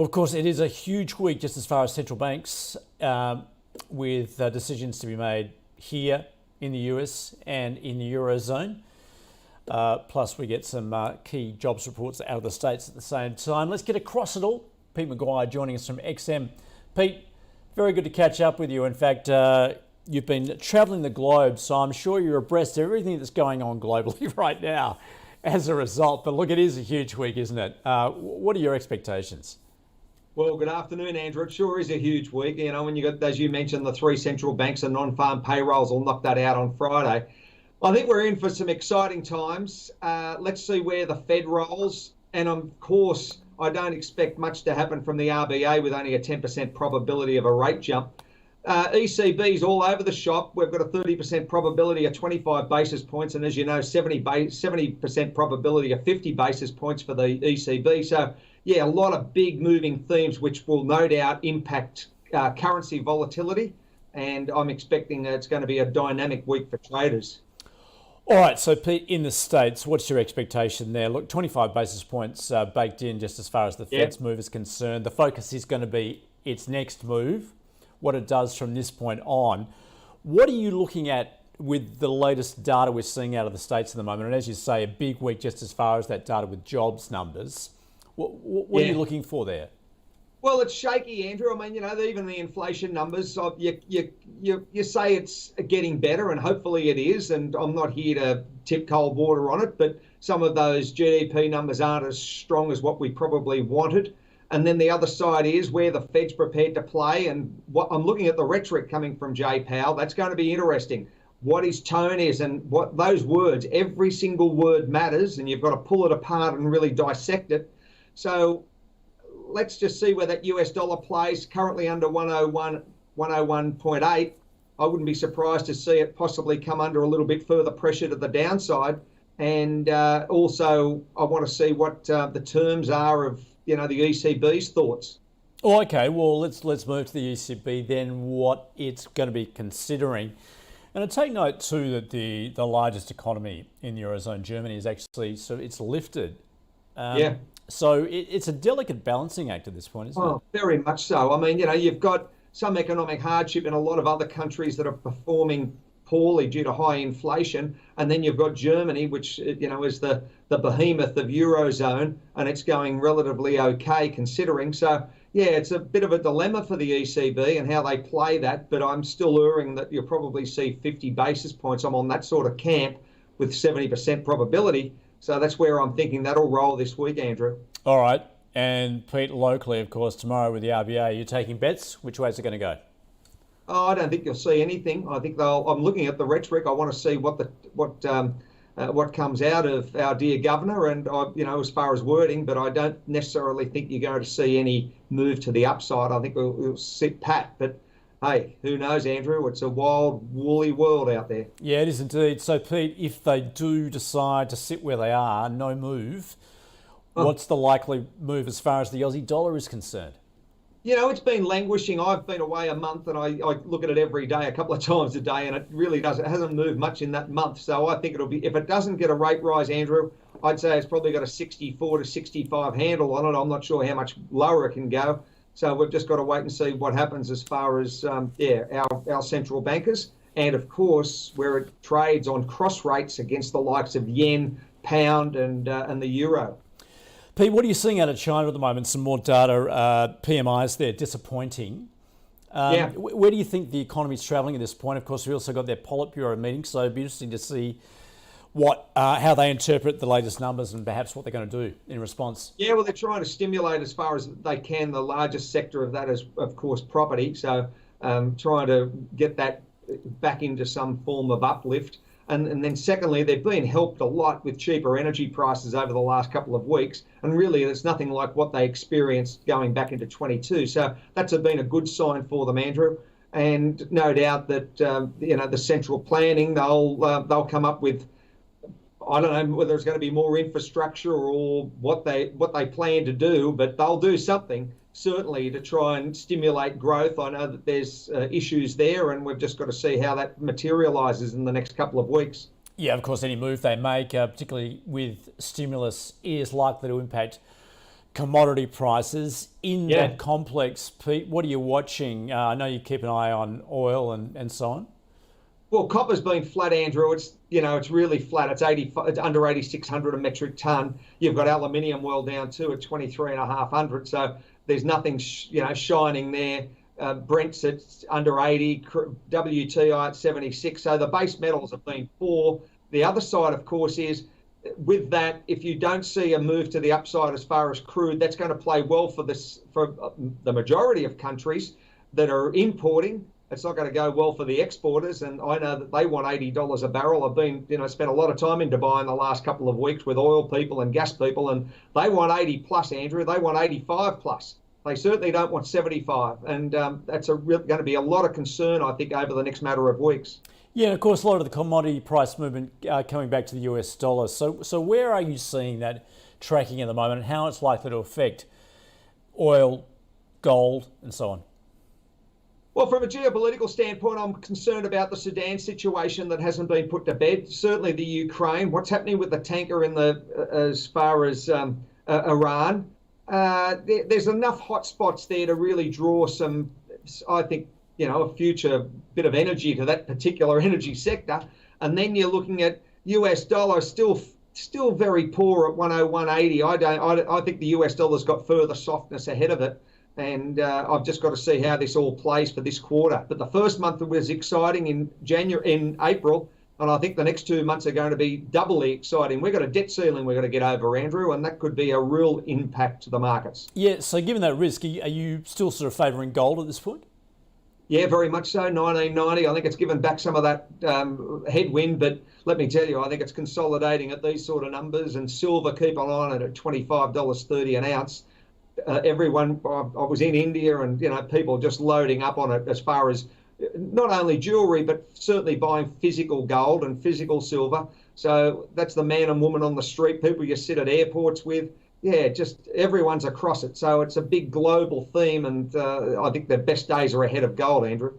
Well, of course, it is a huge week just as far as central banks, with decisions to be made here in the US and in the Eurozone. Plus, we get some key jobs reports out of the States at the same time. Let's get across it all. Pete McGuire joining us from XM. Pete, very good to catch up with you. In fact, you've been travelling the globe, so I'm sure you're abreast of everything that's going on globally right now as a result. But look, it is a huge week, isn't it? What are your expectations? Well, good afternoon, Andrew. It sure is a huge week. You know, when you got, as you mentioned, the three central banks and non-farm payrolls will knock that out on Friday. I think we're in for some exciting times. Let's see where the Fed rolls. And of course, I don't expect much to happen from the RBA with only a 10% probability of a rate jump. ECBs all over the shop. We've got a 30% probability of 25 basis points. And as you know, 70% probability of 50 basis points for the ECB. So, yeah, a lot of big moving themes, which will no doubt impact currency volatility. And I'm expecting that it's going to be a dynamic week for traders. All right, so Pete, in the States, what's your expectation there? Look, 25 basis points baked in just as far as the Fed's move is concerned. The focus is going to be its next move, what it does from this point on. What are you looking at with the latest data we're seeing out of the States at the moment? And as you say, a big week just as far as that data with jobs numbers. What are you looking for there? Well, it's shaky, Andrew. I mean, you know, even the inflation numbers, you say it's getting better, and hopefully it is. And I'm not here to tip cold water on it, but some of those GDP numbers aren't as strong as what we probably wanted. And then the other side is where the Fed's prepared to play. And what I'm looking at the rhetoric coming from Jay Powell. That's going to be interesting. What his tone is and what those words, every single word matters, and you've got to pull it apart and really dissect it. So let's just see where that US dollar plays, currently under 101, 101.8. I wouldn't be surprised to see it possibly come under a little bit further pressure to the downside. And also, I want to see what the terms are of, you know, the ECB's thoughts. Oh, okay, well, let's move to the ECB then, what it's going to be considering. And I take note too that the largest economy in the Eurozone, Germany, is actually, so it's lifted. So it's a delicate balancing act at this point, isn't it? Oh, very much so. I mean, you know, you've got some economic hardship in a lot of other countries that are performing poorly due to high inflation. And then you've got Germany, which, you know, is the behemoth of Eurozone, and it's going relatively okay considering. So, yeah, it's a bit of a dilemma for the ECB and how they play that. But I'm still erring that you'll probably see 50 basis points. I'm on that sort of camp with 70% probability. So that's where I'm thinking that'll roll this week, Andrew. All right. And Pete, locally, of course, tomorrow with the RBA, you're taking bets. Which way is it going to go? Oh, I don't think you'll see anything. I think I'm looking at the rhetoric. I want to see what comes out of our dear governor, and you know, as far as wording. But I don't necessarily think you're going to see any move to the upside. I think we'll sit pat. But hey, who knows, Andrew? It's a wild, woolly world out there. Yeah, it is indeed. So, Pete, if they do decide to sit where they are, no move, what's the likely move as far as the Aussie dollar is concerned? You know, it's been languishing. I've been away a month, and I look at it every day, a couple of times a day, and it really doesn't. It hasn't moved much in that month. So I think it'll be, if it doesn't get a rate rise, Andrew, I'd say it's probably got a 64 to 65 handle on it. I'm not sure how much lower it can go. So we've just got to wait and see what happens as far as, our central bankers. And, of course, where it trades on cross rates against the likes of yen, pound and the euro. Pete, what are you seeing out of China at the moment? Some more data, PMIs there, disappointing. Where do you think the economy's travelling at this point? Of course, we also got their Politburo meeting, so it'd be interesting to see how they interpret the latest numbers and perhaps what they're going to do in response. Yeah, well, they're trying to stimulate as far as they can. The largest sector of that is, of course, property. So trying to get that back into some form of uplift. And then secondly, they've been helped a lot with cheaper energy prices over the last couple of weeks. And really, it's nothing like what they experienced going back into 22. So that's been a good sign for them, Andrew. And no doubt that, the central planning, they'll come up with, I don't know whether it's going to be more infrastructure or what they plan to do, but they'll do something, certainly, to try and stimulate growth. I know that there's issues there, and we've just got to see how that materialises in the next couple of weeks. Yeah, of course, any move they make, particularly with stimulus, is likely to impact commodity prices in Yeah. that complex, Pete? What are you watching? I know you keep an eye on oil and so on. Well, copper's been flat, Andrew. It's really flat. It's under 8,600 a metric ton. You've got aluminium well down too at 23,500. So there's nothing shining there. Brent's at under 80, WTI at 76. So the base metals have been poor. The other side, of course, is with that, if you don't see a move to the upside as far as crude, that's going to play well for the majority of countries that are importing. It's not going to go well for the exporters, and I know that they want $80 a barrel. I've been, spent a lot of time in Dubai in the last couple of weeks with oil people and gas people, and they want 80 plus, Andrew. They want 85 plus. They certainly don't want 75, and that's going to be a lot of concern, I think, over the next matter of weeks. Yeah, and of course, a lot of the commodity price movement coming back to the US dollar. So where are you seeing that tracking at the moment, and how it's likely to affect oil, gold, and so on? Well, from a geopolitical standpoint, I'm concerned about the Sudan situation that hasn't been put to bed. Certainly the Ukraine. What's happening with the tanker as far as Iran? There's enough hotspots there to really draw some, I think, a future bit of energy to that particular energy sector. And then you're looking at US dollar still very poor at 101.80. I think the US dollar's got further softness ahead of it. And I've just got to see how this all plays for this quarter. But the first month was exciting in April, and I think the next 2 months are going to be doubly exciting. We've got a debt ceiling we've got to get over, Andrew, and that could be a real impact to the markets. Yeah, so given that risk, are you still sort of favouring gold at this point? Yeah, very much so. 1990. I think it's given back some of that headwind, but let me tell you, I think it's consolidating at these sort of numbers, and silver keep on it at $25.30 an ounce. Everyone, I was in India, and people just loading up on it as far as not only jewelry but certainly buying physical gold and physical silver. So that's the man and woman on the street, people you sit at airports with. Yeah, just everyone's across it. So it's a big global theme, and I think the best days are ahead of gold, Andrew.